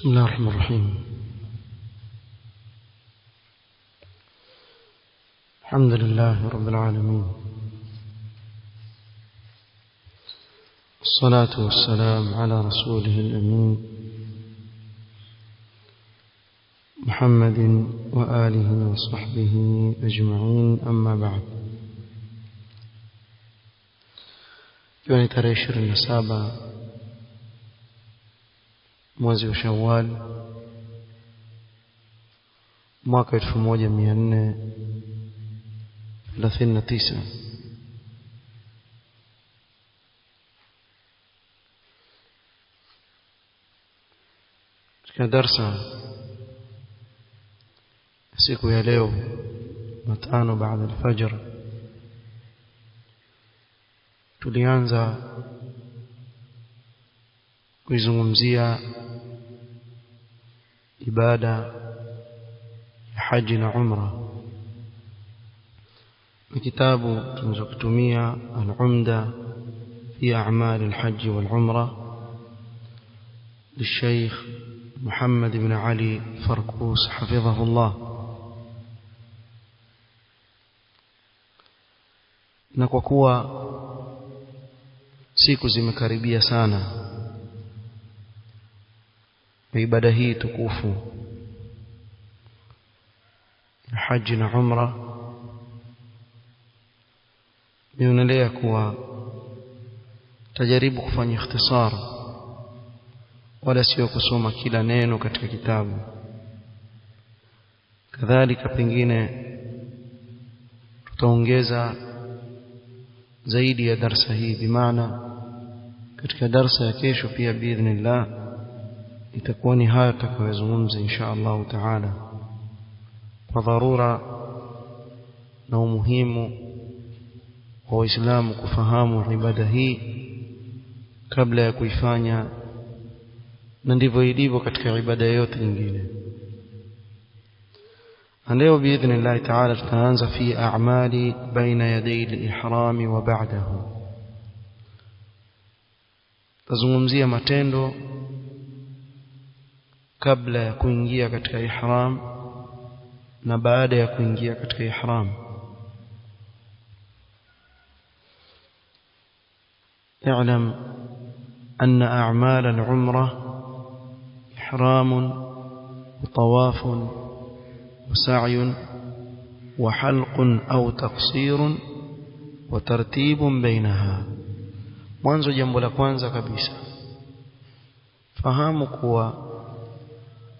بسم الله الرحمن الرحيم. الحمد لله رب العالمين، الصلاة والسلام على رسوله الأمين محمد وآله وصحبه أجمعين، أما بعد. يوم tarehe 27 mwezi wa Shawwal mwaka 1439 katika darsa siku ya leo matano baada ya fajr tulianza kuizungumzia ibada ya haji na umra. Kitabu tunachokitumia al-Umda fi a'mal al-hajj wal-umra للشيخ محمد بن علي فركوس حفظه الله. Na kwa kuwa siku zimekaribia sana ibada hii tukufu ya haji na umra, nionelea kuwa tajaribu kufanya ikhtisar wala sio kusoma kila neno katika kitabu. Kadhalika pengine tutaongeza zaidi ya darsa hii, bimaana katika darsa ya kesho pia biidhnillah itakuwa ni haya tutakayozungumza insha Allah taala, kwa dharura na umuhimu wa Waislamu kufahamu ibada hii kabla ya kuifanya, na ndivyo ilivyo katika ibada yote nyingine. Leo biidhnillah taala tutaanza fi a'mali baina yaday al-ihram wa ba'dahu. Tazungumzia matendo kabla ya kuingia katika ihram na baada ya kuingia katika ihram. اعلم أن أعمال العمرة إحرام وطواف وسعي وحلق أو تقصير وترتيب بينها. mwanzo jambo la kwanza kabisa fahamu kuwa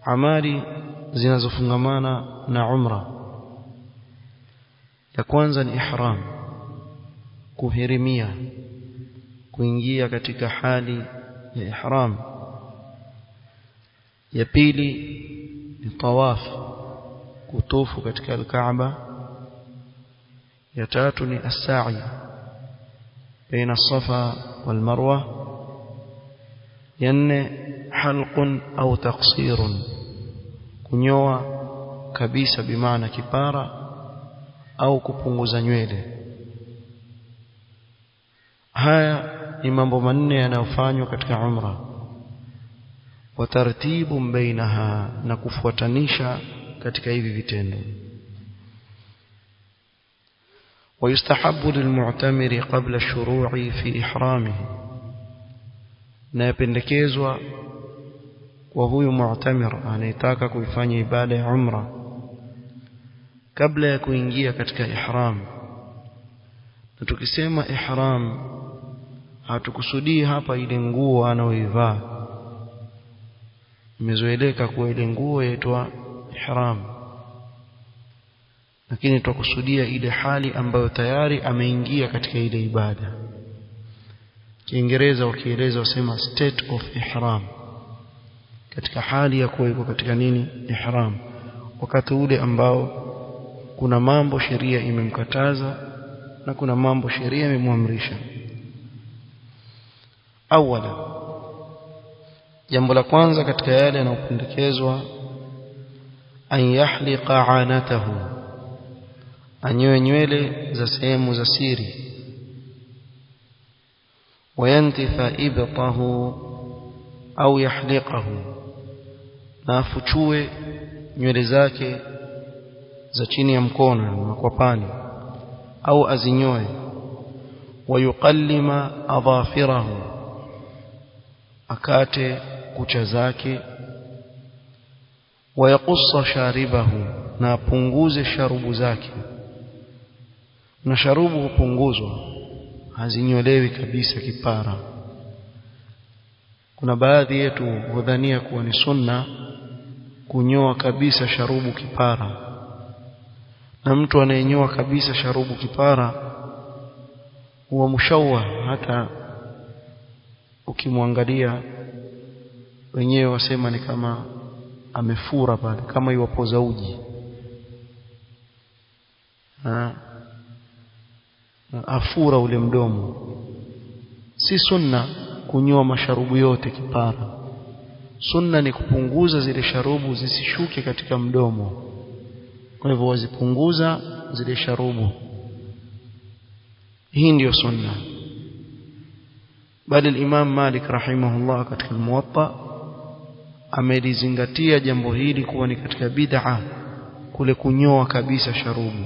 amali zinazofungamana na umra, ya kwanza ni ihram, kuhirimia, kuingia katika hali ya ihram. Ya pili ni tawaf, kutufu katika al-Kaaba. Ya tatu ni as-sa'i baina as-Safa wal Marwa. Ya nne halqun au taqsirun, kunyoa kabisa bimaana kipara au kupunguza nywele. Haya ni mambo manne yanayofanywa katika umra. Wa tartibu bainaha, na kufuatanisha katika hivi vitendo. ويستحب للمعتمر قبل الشروع في إحرامه, na yapendekezwa kwa huyu mu'tamir anayetaka kuifanya ibada ya umra kabla ya kuingia katika ihram. Na tukisema ihram hatukusudii hapa ile nguo anaoivaa, imezoeleka kuwa ile nguo yaitwa ihram, lakini tukusudia ile hali ambayo tayari ameingia katika ile ibada. Kiingereza wakieleza wasema state of ihram, katika hali ya kuwa yuko katika nini, ihram, wakati ule ambao kuna mambo sheria imemkataza na kuna mambo sheria imemwamrisha. Awala, jambo la kwanza katika yale yanayopendekezwa, an yahliqa anatahu, anyoe nywele za sehemu za siri. وينتف إبطه أو يحلقه, na afuchue nywele zake za chini ya mkono na makwapani au azinyoe, wayuqallima adhafirahu, akate kucha zake, wayaqussa sharibahu, na apunguze sharubu zake. Na sharubu hupunguzwa, hazinyolewi kabisa kipara. Kuna baadhi yetu hudhania kuwa ni sunna kunyoa kabisa sharubu kipara, na mtu anayenyoa kabisa sharubu kipara huwa mshawwa, hata ukimwangalia wenyewe wasema ni kama amefura pale, kama yuwapoza uji. Afura ule mdomo. Si sunna kunyoa masharubu yote kipara. Sunna ni kupunguza zile sharubu zisishuke katika mdomo. Kwa hivyo wazipunguza zile sharubu. Hii ndio sunna. Bali Imam Malik rahimahullah katika Muwatta amelizingatia jambo hili kuwa ni katika bid'a, kule kunyoa kabisa sharubu.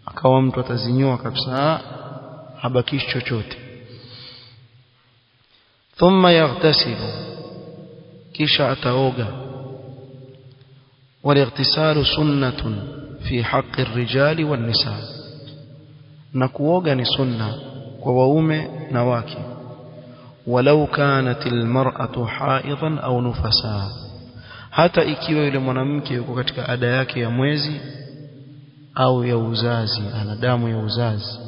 Akawa mtu atazinyoa kabisa, habakishi chochote. Thumma yaghtasilu, kisha ataoga. Wal-ightisalu sunnatun fi haqqi ar-rijali wan-nisa, na kuoga ni sunna kwa waume na wake. Walau kanat al-mar'atu haidan au nufasa, hata ikiwa yule mwanamke yuko katika ada yake ya mwezi au ya uzazi, ana damu ya uzazi.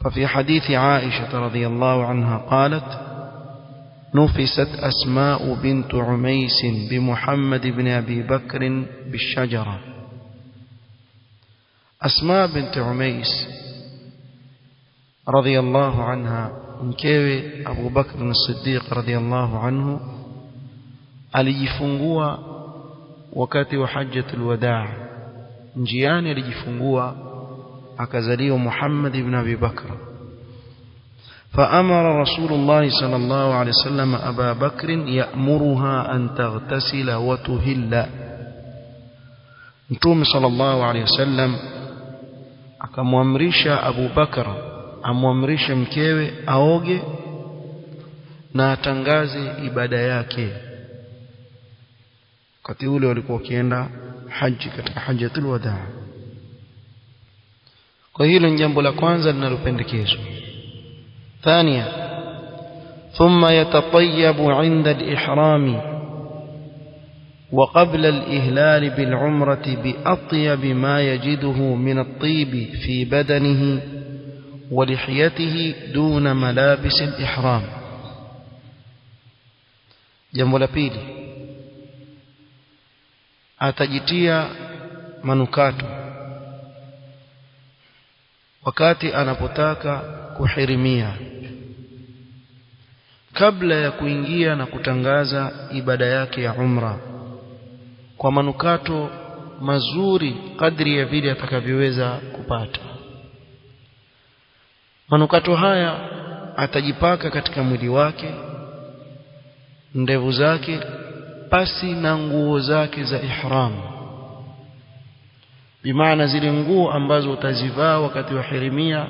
ففي حديث عائشة رضي الله عنها قالت: نفست أسماء بنت عميس بمحمد بن أبي بكر بالشجرة. أسماء بنت عميس رضي الله عنها mkewe Abu Bakr as-Siddiq radhiyallahu anhu alijifungua wakati wa hajjatul wadaa. Njiani alijifungua, akazaliwa Muhammad ibn Abi Bakr. فأمر رسول الله صلى الله عليه وسلم أبا بكر يأمرها أن تغتسل وتهل. Mtume صلى الله عليه وسلم akamwamrisha Abu Bakr amwamrishe mkewe aoge na atangaze ibada yake. Wakati ule walikuwa wakienda haji katika hajjatul wadaa. Kwa hilo ni jambo la kwanza linalopendekezwa. Thania, thumma yatatayyabu 'inda al-ihram wa qabla al-ihlal bil-'umrati bi atyab ma yajiduhu min at-tib fi badanihi wa lihiyatihi duna malabis al-ihram. Jambo la pili, atajitia manukato wakati anapotaka kuhirimia, kabla ya kuingia na kutangaza ibada yake ya umra, kwa manukato mazuri kadri ya vile atakavyoweza kupata. Manukato haya atajipaka katika mwili wake, ndevu zake, pasi na nguo zake za ihram. Bimaana zile nguo ambazo utazivaa wakati wa hirimia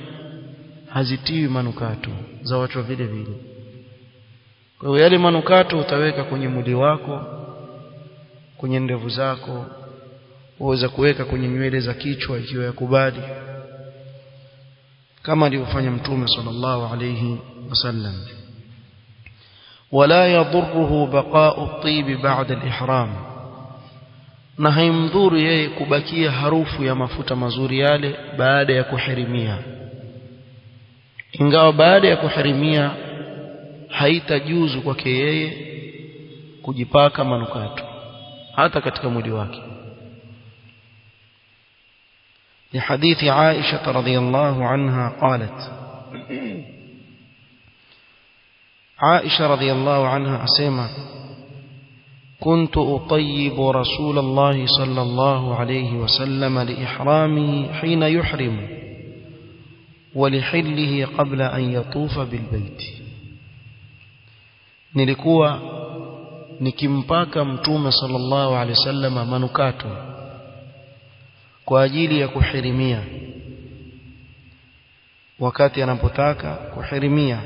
hazitiwi manukato, za watu vile vile. Kwa hiyo yale manukato utaweka kwenye mwili wako, kwenye ndevu zako, uweza kuweka kwenye nywele za kichwa ikiwa yakubali, kama alivyofanya Mtume sallallahu alayhi wasallam. Wala yadurruhu baqa'u at-tib ba'da al-ihram, na haimdhuru yeye kubakia harufu ya mafuta mazuri yale baada ya kuhirimia. Ingawa baada ya kuhirimia haitajuzu kwake yeye kujipaka manukato hata katika mwili wake. Ni hadithi Aisha radhiyallahu anha qalat, Aisha radhiyallahu anha asema: كنت أطيب رسول الله صلى الله عليه وسلم لإحرامه حين يحرم ولحله قبل أن يطوف بالبيت. nilikuwa nikimpaka mtume sallallahu alaihi wasallam manukato kwa ajili ya kuhirimia wakati anapotaka kuhirimia,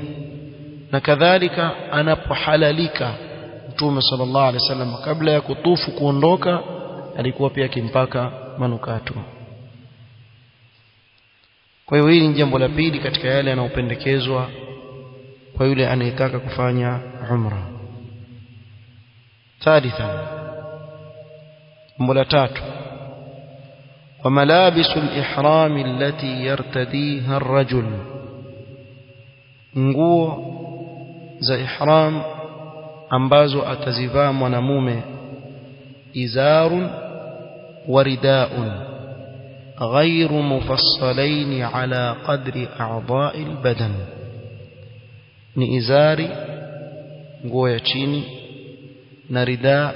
na kadhalika anapohalalika mtume sallallahu alaihi wasallam kabla ya kutufu kuondoka alikuwa pia akimpaka manukato. Kwa hiyo hili ni jambo la pili katika yale yanayopendekezwa kwa yule anayetaka kufanya umra. Thalitha, jambo la tatu, wa malabisu al-ihram allati yartadiha ar-rajul, nguo za ihram ambazo atazivaa mwanamume, izarun wa ridaun غير مفصلين على قدر أعضاء البدن. ni izari, nguo ya chini, na ridaa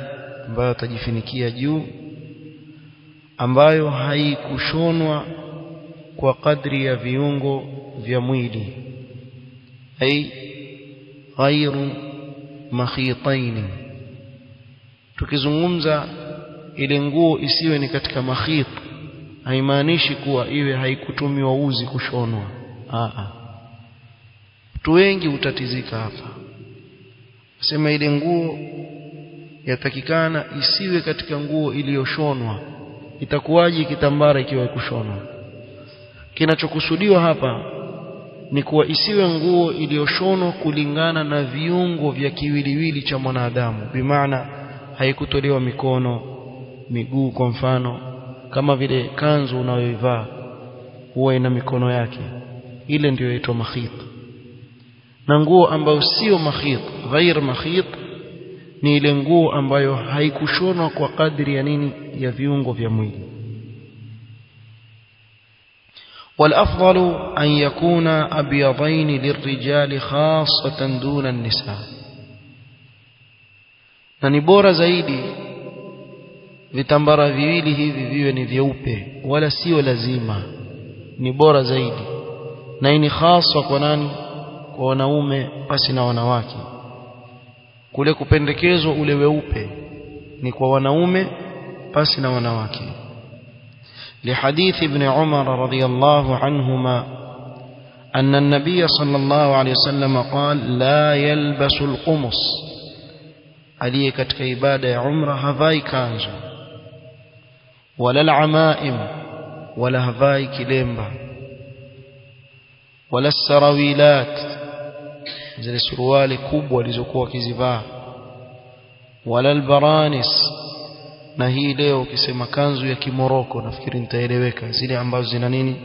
ambayo tajifinikia juu, ambayo haikushonwa kwa kadri ya viungo vya mwili, ai ghairu makhitain. Tukizungumza ile nguo isiwe ni katika makhit, haimaanishi kuwa iwe haikutumiwa uzi kushonwa. Watu wengi utatizika hapa, sema ile nguo yatakikana isiwe katika nguo iliyoshonwa. Itakuwaje kitambara ikiwa kushonwa? Kinachokusudiwa hapa ni kuwa isiwe nguo iliyoshonwa kulingana na viungo vya kiwiliwili cha mwanadamu, bimaana haikutolewa mikono, miguu. Kwa mfano kama vile kanzu unayoivaa huwa ina mikono yake, ile ndio inaitwa makhit. Na nguo ambayo sio makhit, ghair makhit, ni ile nguo ambayo haikushonwa kwa kadri ya nini, ya viungo vya mwili. والافضل ان يكون ابيضين للرجال خاصه دون النساء. na ni bora zaidi vitambara viwili hivi viwe ni vyeupe, wala sio lazima, ni bora zaidi. Na hii ni hasa kwa nani? Kwa wanaume pasi na wanawake. Kule kupendekezwa ule weupe ni kwa wanaume pasi na wanawake. لحديث ابن عمر رضي الله عنهما أن النبي صلى الله عليه وسلم قال لا يلبس القمص. عليه katika ibada ya umra havai kanzu, wala al-amaim, wala havai kilemba, wala sarawilat, zile suruali kubwa alizokuwa akizivaa, wala al-baranis. Na hii leo ukisema kanzu ya Kimoroko nafikiri nitaeleweka, zile ambazo zina nini,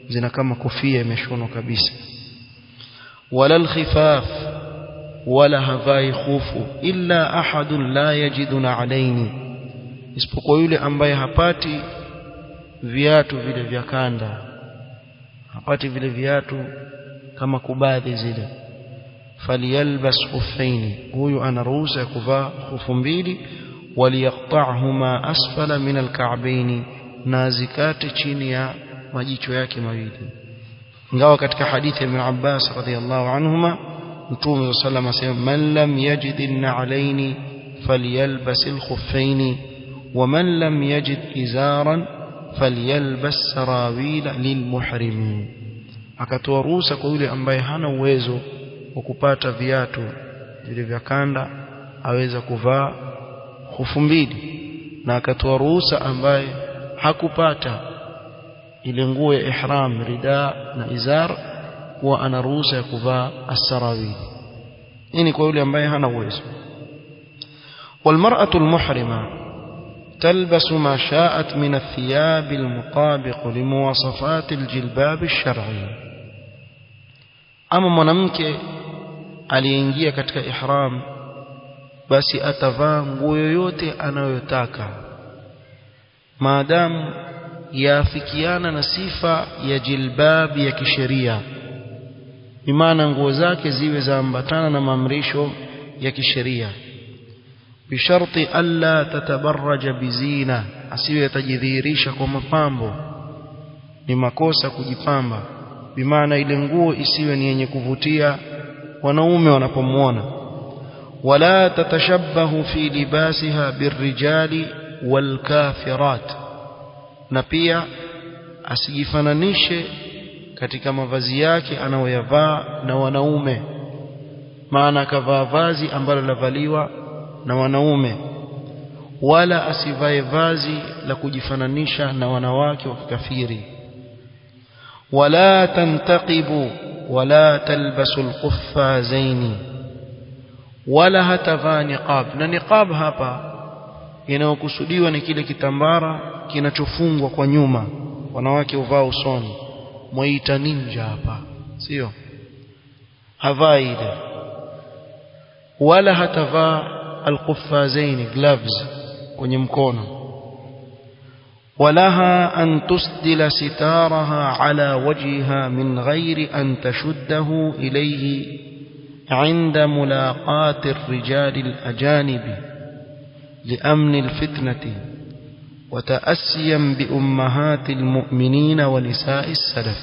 zina kama kofia imeshonwa kabisa. Wala al-khifaf, wala havai khufu, illa ahadun la yajiduna alaini, isipokuwa yule ambaye hapati viatu vile vya kanda, hapati vile viatu kama kubadhi zile. Faliyalbas khuffaini, huyu ana ruhusa ya kuvaa khufu mbili. Waliyaqta'huma asfala min alka'baini, na zikate chini ya majicho yake mawili. Ingawa katika hadithi ya Ibn Abbas radhiyallahu anhuma Mtume sallallahu alayhi wasallam, man lam yajid an-na'alaini falyalbas al-khuffaini wa man lam yajid izaran falyalbas sarawila lilmuhrimin. Akatoa ruhusa kwa yule ambaye hana uwezo wa kupata viatu vile vya kanda, aweza kuvaa khufu mbili. Na akatoa ruhusa ambaye hakupata ile nguo ya ihram, rida na izar, kuwa ana ruhusa ya kuvaa as-sarawili. Hii ni kwa yule ambaye hana uwezo. والمرأة المحرمة تلبس ما شاءت من الثياب المطابق لمواصفات الجلباب الشرعي. أما mwanamke aliyeingia katika ihram, basi atavaa nguo yoyote anayotaka maadamu yaafikiana na sifa ya jilbab ya kisheria, bimaana nguo zake ziwe zaambatana na maamrisho ya kisheria. Bisharti alla tatabarraja bizina, asiwe yatajidhihirisha kwa mapambo. Ni makosa kujipamba, bimaana ile nguo isiwe ni yenye kuvutia wanaume wanapomuona. ولا تتشبه في لباسها بالرجال والكافرات na pia asijifananishe katika mavazi yake anayoyavaa na wanaume maana akavaa vazi ambalo lavaliwa na wanaume wala asivae vazi la kujifananisha na wanawake wa kikafiri wala tantaqibu wala talbasu alquffazaini wala hatavaa niqab na niqab hapa inayokusudiwa ni kile kitambara kinachofungwa kwa nyuma wanawake huvaa usoni mwaita ninja hapa sio havai ile wala hatavaa alquffazaini gloves kwenye mkono ولها أن تسدل ستارها على وجهها من غير أن تشده إليه عند ملاقاة الرجال الأجانب لأمن الفتنة وتأسيا بأمهات المؤمنين ونساء السلف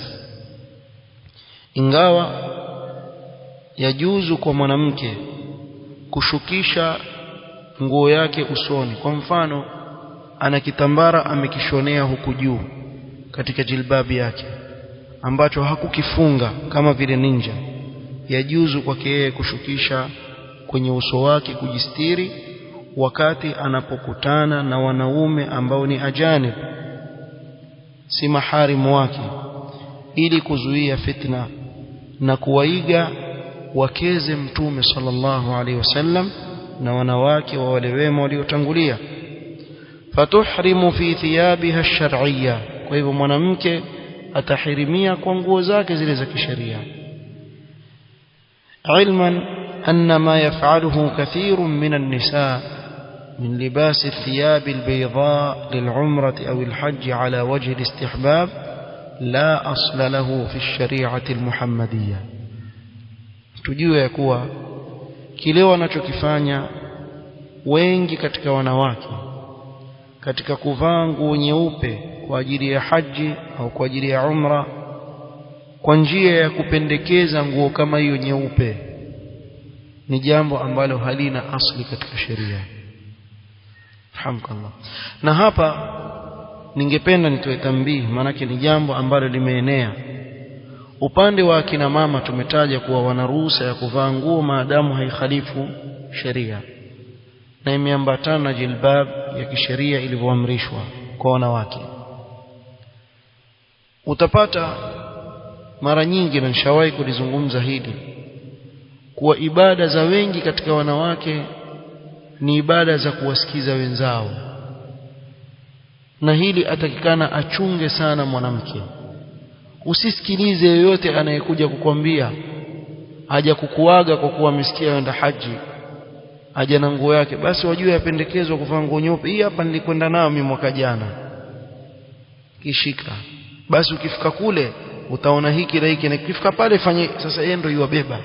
ingawa yajuzu kwa mwanamke kushukisha nguo yake usoni kwa mfano ana kitambara amekishonea huku juu katika jilbabi yake ambacho hakukifunga kama vile ninja yajuzu kwake yeye kushukisha kwenye uso wake kujistiri wakati anapokutana na wanaume ambao ni ajanib si maharimu wake ili kuzuia fitna na kuwaiga wakeze mtume sallallahu alaihi wasallam na wanawake wa wale wema waliotangulia fatuhrimu fi thiyabiha ash-shar'iyya kwa hivyo mwanamke atahirimia kwa nguo zake zile za kisheria ilman anna ma yaf'aluhu kathirun min an-nisaa min libas ath-thiyab al-bayda lil-'umrah aw al-hajj 'ala wajhi al-istihbab la asla lahu fi ash-shari'ati al-muhammadiyya tujue ya kuwa kile wanachokifanya wengi katika wanawake katika kuvaa nguo nyeupe kwa ajili ya haji au kwa ajili ya umra kwa njia ya kupendekeza nguo kama hiyo nyeupe ni jambo ambalo halina asli katika sheria. Alhamdulillah. Na hapa ningependa nitoe tambii maana ni jambo ambalo limeenea. Upande wa akina mama tumetaja kuwa wana ruhusa ya kuvaa nguo maadamu haikhalifu sheria na imeambatana na jilbab ya kisheria ilivyoamrishwa kwa wanawake. Utapata mara nyingi na nishawahi kulizungumza hili kuwa ibada za wengi katika wanawake ni ibada za kuwasikiza wenzao, na hili atakikana achunge sana mwanamke. Usisikilize yoyote anayekuja kukwambia haja kukuaga kwa kuwa amesikia wenda haji aje na nguo yake, basi wajue yapendekezwa kuvaa nguo nyeupe. Hii hapa nilikwenda nayo mimi mwaka jana, kishika basi ukifika kule utaona hiki na hiki, na ukifika pale fanye. Sasa yeye ndio yuwabeba,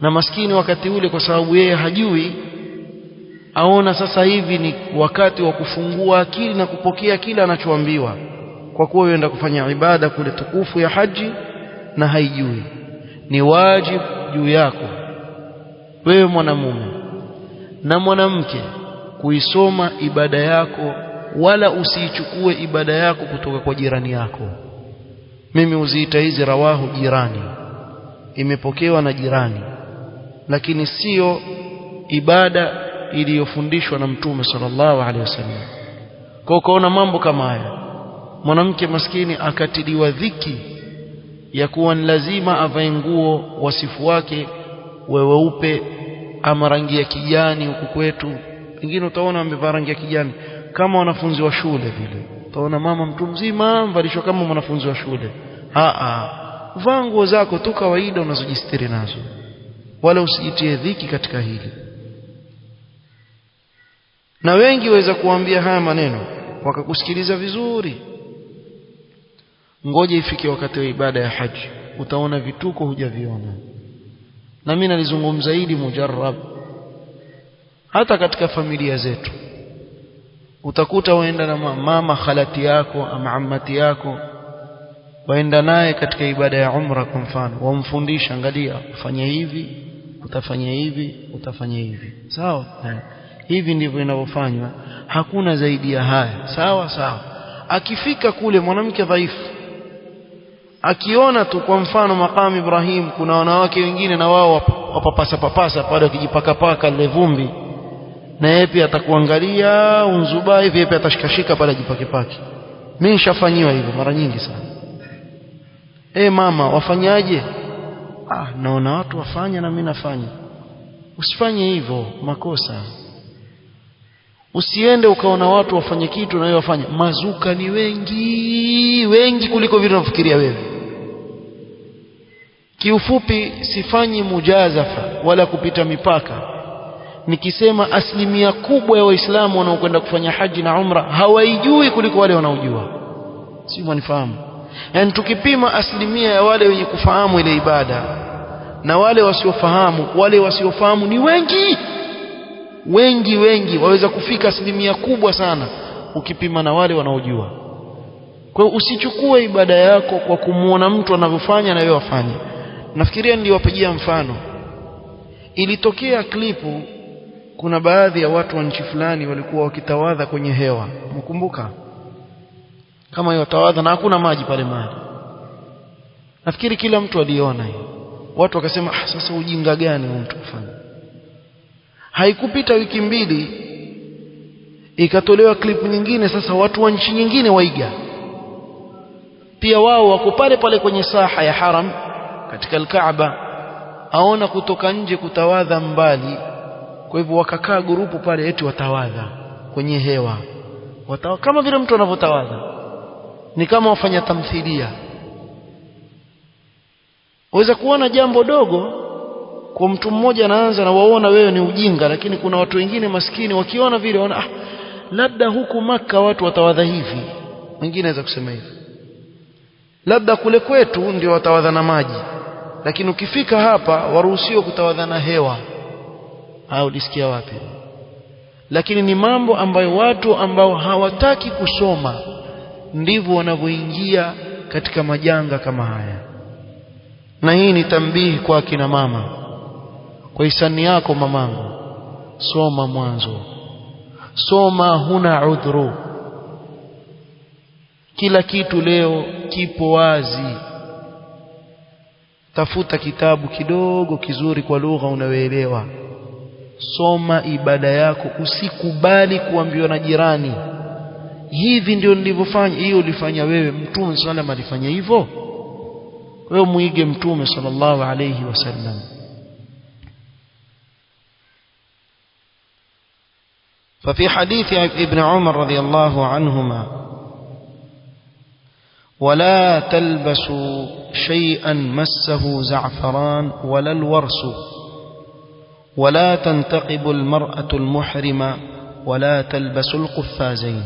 na maskini wakati ule kwa sababu yeye hajui, aona sasa hivi ni wakati wa kufungua akili na kupokea kila anachoambiwa, kwa kuwa yenda kufanya ibada kule tukufu ya haji na haijui. Ni wajibu juu yako wewe mwanamume na mwanamke kuisoma ibada yako, wala usiichukue ibada yako kutoka kwa jirani yako. Mimi uziita hizi rawahu jirani, imepokewa na jirani, lakini sio ibada iliyofundishwa na Mtume sallallahu alaihi wasallam. Kwa ukaona mambo kama haya, mwanamke maskini akatiliwa dhiki ya kuwa ni lazima avae nguo wasifu wake weupe ama rangi ya kijani. Huku kwetu wengine utaona amevaa rangi ya kijani kama wanafunzi wa shule vile. Utaona mama mtu mzima mvalishwa kama mwanafunzi wa shule. Vaa nguo zako tu kawaida unazojistiri nazo, wala usijitie dhiki katika hili. Na wengi waweza kuambia haya maneno wakakusikiliza vizuri. Ngoja ifike wakati wa ibada ya haji, utaona vituko hujaviona. Na mimi nalizungumza hili mujarrab. Hata katika familia zetu utakuta waenda na mama khalati yako ama ammati yako, waenda naye katika ibada ya umra kwa mfano, wamfundisha, angalia ufanye hivi utafanya hivi, utafanya hivi. Sawa? Hivi ndivyo inavyofanywa, hakuna zaidi ya haya. Sawa sawa. Akifika kule mwanamke dhaifu, akiona tu kwa mfano makamu Ibrahim kuna wanawake wengine na wao wapapasa pale wakijipaka ile vumbi, na yeye pia atakuangalia unzuba hivi, pia atashikashika pale ajipake. Mimi nishafanyiwa hivyo mara nyingi sana. Mama wafanyaje? Naona watu wafanya na mimi nafanya. Usifanye hivyo, makosa. Usiende ukaona watu wafanye kitu na wewe wafanye. Mazuka ni wengi kuliko vile unafikiria wewe. Kiufupi, sifanyi mujazafa wala kupita mipaka nikisema asilimia kubwa ya waislamu wanaokwenda kufanya haji na umra hawaijui kuliko wale wanaojua. Si mnifahamu? Yaani tukipima asilimia ya wale wenye kufahamu ile ibada na wale wasiofahamu, wale wasiofahamu ni wengi waweza kufika asilimia kubwa sana ukipima na wale wanaojua. Kwa hiyo usichukue ibada yako kwa kumuona mtu anavyofanya na wewe wafanye. Nafikiria niliwapigia mfano, ilitokea klipu, kuna baadhi ya watu wa nchi fulani walikuwa wakitawadha kwenye hewa, mkumbuka? Kama hiyo tawadha na hakuna maji pale mahali. Nafikiri kila mtu aliona hiyo. Watu wakasema sasa ujinga gani huyu mtu kufanya? Haikupita wiki mbili ikatolewa klipu nyingine, sasa watu wa nchi nyingine waiga. Pia wao wako pale kwenye saha ya haram katika al-Kaaba, aona kutoka nje kutawadha mbali. Kwa hivyo wakakaa grupu pale eti watawadha kwenye hewa. Kama vile mtu anavyotawadha. Ni kama wafanya tamthilia. Waweza kuona jambo dogo kwa mtu mmoja anaanza na waona wewe ni ujinga, lakini kuna watu wengine maskini wakiona vile wana labda huku Maka watu watawadha hivi. Wengine anaweza kusema hivi. Labda kule kwetu ndio watawadha na maji. Lakini ukifika hapa waruhusiwa kutawadha na hewa. Ulisikia wapi? Lakini ni mambo ambayo watu ambao hawataki kusoma ndivyo wanavyoingia katika majanga kama haya. Na hii ni tambihi kwa kina mama. Kwa hisani yako mamangu, soma mwanzo. Soma, huna udhuru. Kila kitu leo kipo wazi. Tafuta kitabu kidogo kizuri kwa lugha unayoelewa. Soma ibada yako, usikubali kuambiwa na jirani hivi ndio nilivyofanya. Hiyo ulifanya wewe, Mtume sallallahu alifanya hivyo. Wewe muige Mtume sallallahu alayhi wasallam. ففي حديث ابن عمر رضي الله عنهما: ولا تلبسوا شيئا مسه زعفران ولا الورس، ولا تنتقب المرأة المحرمة، ولا تلبسوا القفازين.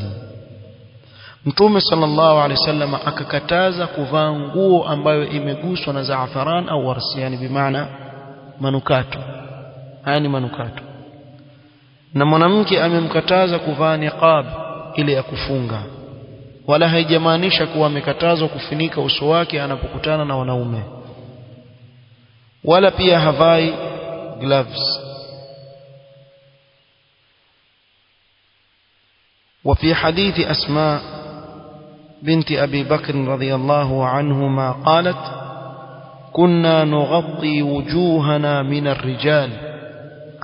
Mtume sallallahu alaihi wasallam akakataza kuvaa nguo ambayo imeguswa na zaafaran au warsi, yani bimaana manukato. Haya ni manukato. Na mwanamke amemkataza kuvaa niqab, ile ya kufunga. Wala haijamaanisha kuwa amekatazwa kufunika uso wake anapokutana na wanaume. Wala pia havai gloves. وفي حديث أسماء بنت أبي بكر رضي الله عنهما قالت: كنا نغطي وجوهنا من الرجال.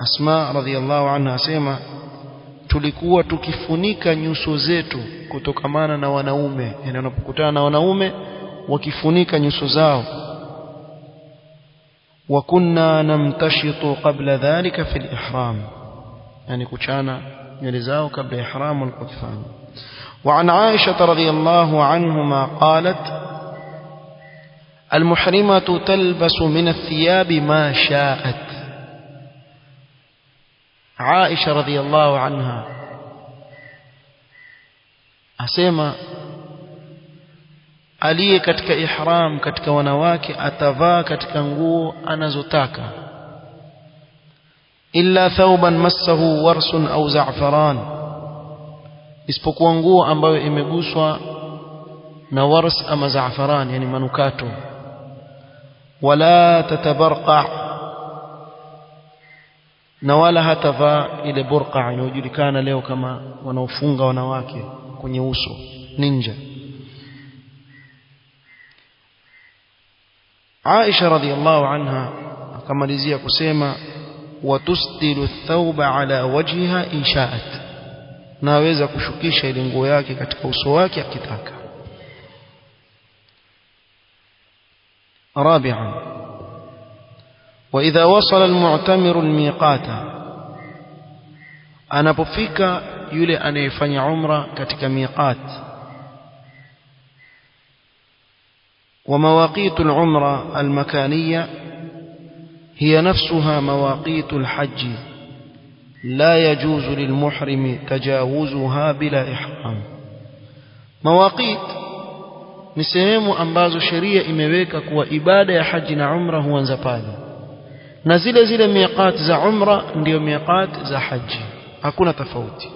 أسماء رضي الله عنها سيما tulikuwa tukifunika nyuso zetu kutokamana na wanaume, yani wanapokutana na wanaume wakifunika nyuso zao. wa kunna namtashitu qabla dhalika fi al-ihram, yani kuchana nywele zao kabla ya ihram wal-qutfan. وعن عائشة رضي الله عنهما قالت: المحرمة تلبس من الثياب ما شاءت. عائشة رضي الله عنها asema aliye katika ihram katika wanawake atavaa katika nguo anazotaka, illa thawban massahu warsun au za'faran, isipokuwa nguo ambayo imeguswa na wars ama za'faran, yani manukato. Wala tatabarqa, na wala hatavaa ile burqa inayojulikana leo kama wanaofunga wanawake kwenye uso, ninja. Aisha radhiallahu anha akamalizia kusema watusdilu thawba ala wajhiha inshaat, na aweza kushukisha ile nguo yake katika uso wake akitaka. رابعا وإذا وصل المعتمر الميقات anapofika yule anayefanya umra katika miqat. ومواقيت العمرة المكانية هي نفسها مواقيت الحج لا يجوز للمحرم تجاوزها بلا إحرام. مواقيت ni sehemu ambazo sheria imeweka kuwa ibada ya haji na umra huanza pale, na zile miqat za umra ndio miqat za haji, hakuna tofauti.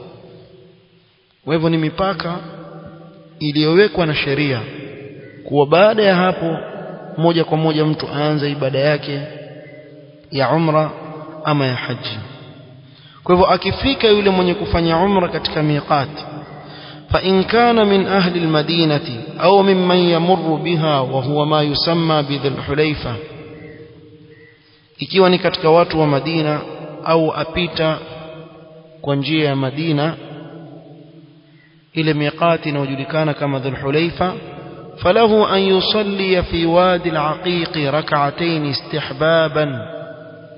Kwa hivyo ni mipaka iliyowekwa na sheria kuwa baada ya hapo moja kwa moja mtu aanze ibada yake ya umra ama ya haji. Kwa hivyo akifika yule mwenye kufanya umra katika miqat, فإن كان من أهل المدينة أو ممن يمر بها وهو ما يسمى بذي الحليفة, ikiwa ni katika watu wa Madina au apita kwa njia ya Madina ile miqati inayojulikana kama Dhul Hulaifa, falahu an yusalli fi wadi al-aqiq rak'atayn istihbaban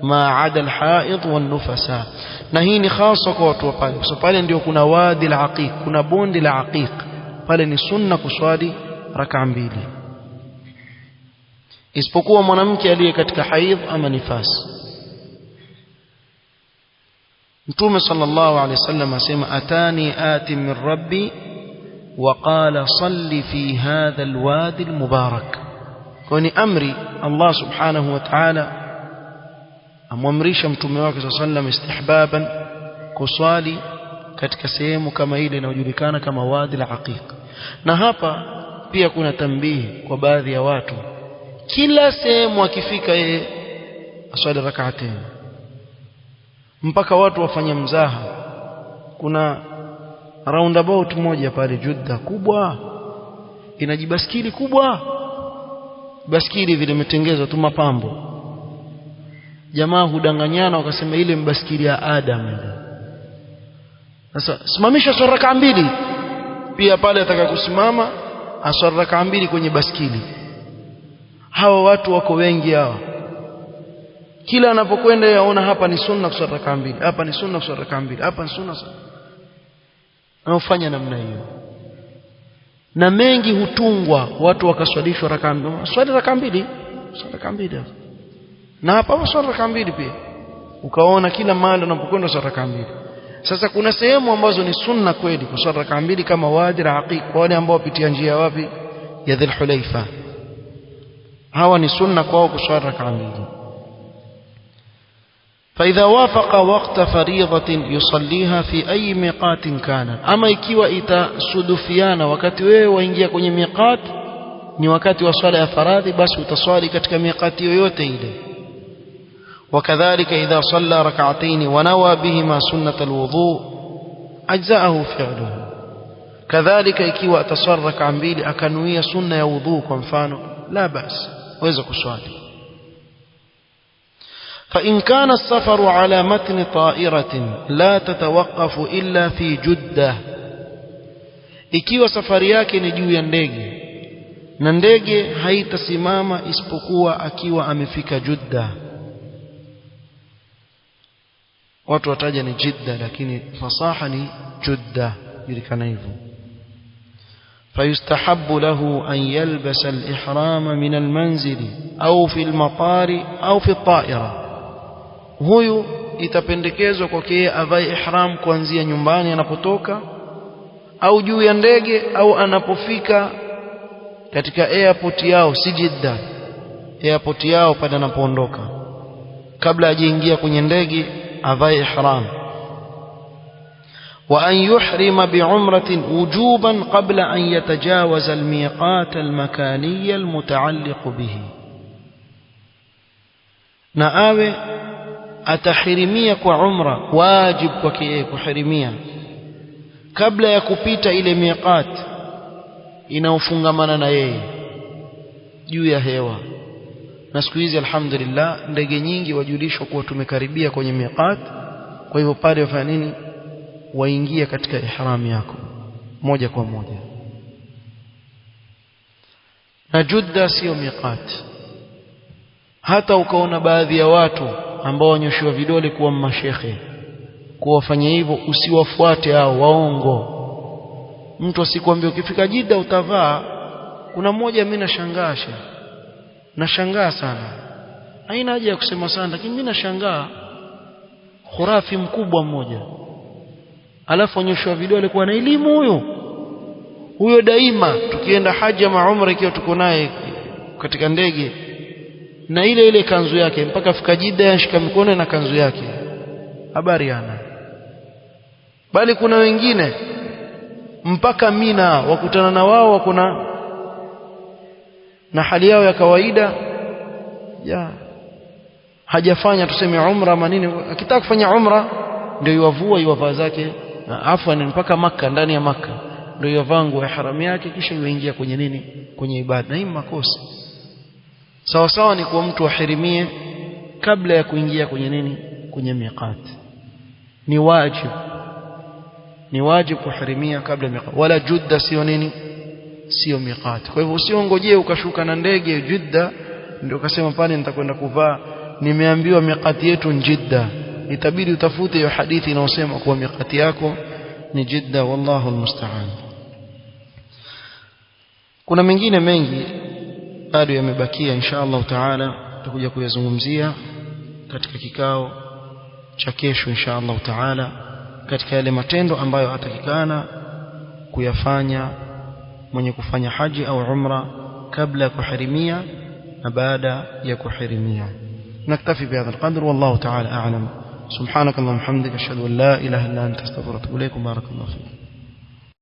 ma 'ada al-ha'id wan-nufasa. Na hii ni hasa kwa watu wa pale, kwa sababu pale ndio kuna wadi al-aqiq, kuna bonde la aqiq. Pale ni sunna kuswali rak'a mbili, isipokuwa mwanamke aliye katika haidh ama nifas. Mtume sallallahu alayhi wasallam asema atani ati min rabbi wa qala salli fi hadha alwadi almubarak. Kwa ni amri Allah subhanahu wa ta'ala amwamrisha mtume wake sallallahu alayhi wasallam istihbaban kuswali katika sehemu kama ile inayojulikana kama wadi al-aqiq. Na hapa pia kuna tambihi kwa baadhi ya watu, kila sehemu akifika yeye aswali rak'atayn, mpaka watu wafanya mzaha. Kuna roundabout moja pale Jeddah kubwa, inajibaskili kubwa, baskili vile imetengezwa tu mapambo. Jamaa hudanganyana wakasema ile mbaskili ya Adam ile. Sasa simamisha swala rak'a mbili, pia pale ataka kusimama aswali rak'a mbili kwenye baskili. Hawa watu wako wengi hawa, kila anapokwenda yaona hapa ni sunna kuswali rak'a mbili, hapa ni sunna kuswali rak'a mbili, hapa ni sunna. Anaofanya namna hiyo, na mengi hutungwa watu wakaswalishwa rak'a mbili, swali rak'a mbili, swali rak'a mbili, na hapa swali rak'a mbili pia, ukaona kila mahali unapokwenda swali rak'a mbili. Sasa kuna sehemu ambazo ni sunna kweli kuswali rak'a mbili kama wadi al-aqiq, kwa wale ambao wapitia njia wapi ya Dhul Hulaifa, hawa ni sunna kwao kuswali rak'a mbili. فإذا وافق وقت فريضة يصليها في أي ميقات كان. أما ikiwa itasudufiana wakati wewe waingia kwenye miqat ni wakati wa swala ya faradhi, basi utaswali katika miqati yoyote ile. وكذلك إذا صلى ركعتين ونوى بهما سنة الوضوء أجزأه فعله. كذلك ikiwa ataswali rak'a mbili akanuia sunna ya wudhu kwa mfano, la bas, waweza kuswali. فإن كان السفر على متن طائرة لا تتوقف إلا في جدة, ikiwa safari yake ni juu ya ndege na ndege haitasimama isipokuwa akiwa amefika Jeddah. Watu wataja ni Jeddah, lakini fasaha ni Jeddah, julikana hivyo. فيستحب له أن يلبس الإحرام من المنزل أو في المطار أو في الطائرة. Huyu itapendekezwa kwake avae ihram kuanzia nyumbani anapotoka au juu ya ndege au anapofika katika airport yao, si Jeddah, airport yao pale anapoondoka, kabla hajaingia kwenye ndege avae ihram. Wa an yuhrima bi'umratin wujuban qabla an yatajawaza al-miqat al-makaniyya al-muta'alliq bihi, na awe atahirimia kwa umra, wajib kwake yeye kuhirimia kabla ya kupita ile miqat inaofungamana na yeye juu ya hewa. Na siku hizi alhamdulillah ndege nyingi wajulishwa kuwa tumekaribia kwenye miqat, kwa hivyo pale wafanya nini? Waingia katika ihram yako moja kwa moja. Na Judda sio miqat. Hata ukaona baadhi ya watu ambao wanyoshiwa vidole kuwa mashekhe kuwafanya hivyo, usiwafuate hao waongo. Mtu asikwambie ukifika Jidda utavaa. Kuna mmoja mimi nashangaa sana, haina haja ya kusema sana, lakini mimi nashangaa khurafi mkubwa mmoja, alafu anyoshiwa vidole kuwa na elimu huyo daima. Tukienda haji ama umra, ikiwa tuko naye katika ndege na ile kanzu yake, mpaka fika Jidda yashika mikono na kanzu yake, habari ana. Bali kuna wengine mpaka Mina wakutana na wao, wako na hali yao ya kawaida ya hajafanya tuseme umra ama nini. Akitaka kufanya umra ndio yuwavaa zake, afwan mpaka Makka, ndani ya Makka ndio yuvaa nguo ya ihram yake, kisha yuingia kwenye nini, kwenye ibada. Na hii makosa. Sawa sawa ni kwa mtu ahirimie kabla ya kuingia kwenye nini, kwenye miqat. Ni wajib kuhirimia kabla miqat. Wala Judda sio nini, sio miqat. Kwa hivyo usiongojee ukashuka na ndege Jidda ndio ukasema pale nitakwenda kuvaa. Nimeambiwa miqati yetu ni Jidda, itabidi utafute hiyo hadithi inayosema kuwa miqati yako ni Jidda. Wallahu almusta'an. Kuna mengine mengi bado yamebakia, insha Allah taala tutakuja kuyazungumzia katika kikao cha kesho insha Allah taala, katika yale matendo ambayo atakikana kuyafanya mwenye kufanya haji au umra kabla ya kuhirimia na baada ya kuhirimia. نكتفي بهذا القدر والله تعالى أعلم. سبحانك اللهم وبحمدك أشهد أن لا إله إلا أنت أستغفرك وأتوب إليك. بارك الله فيك.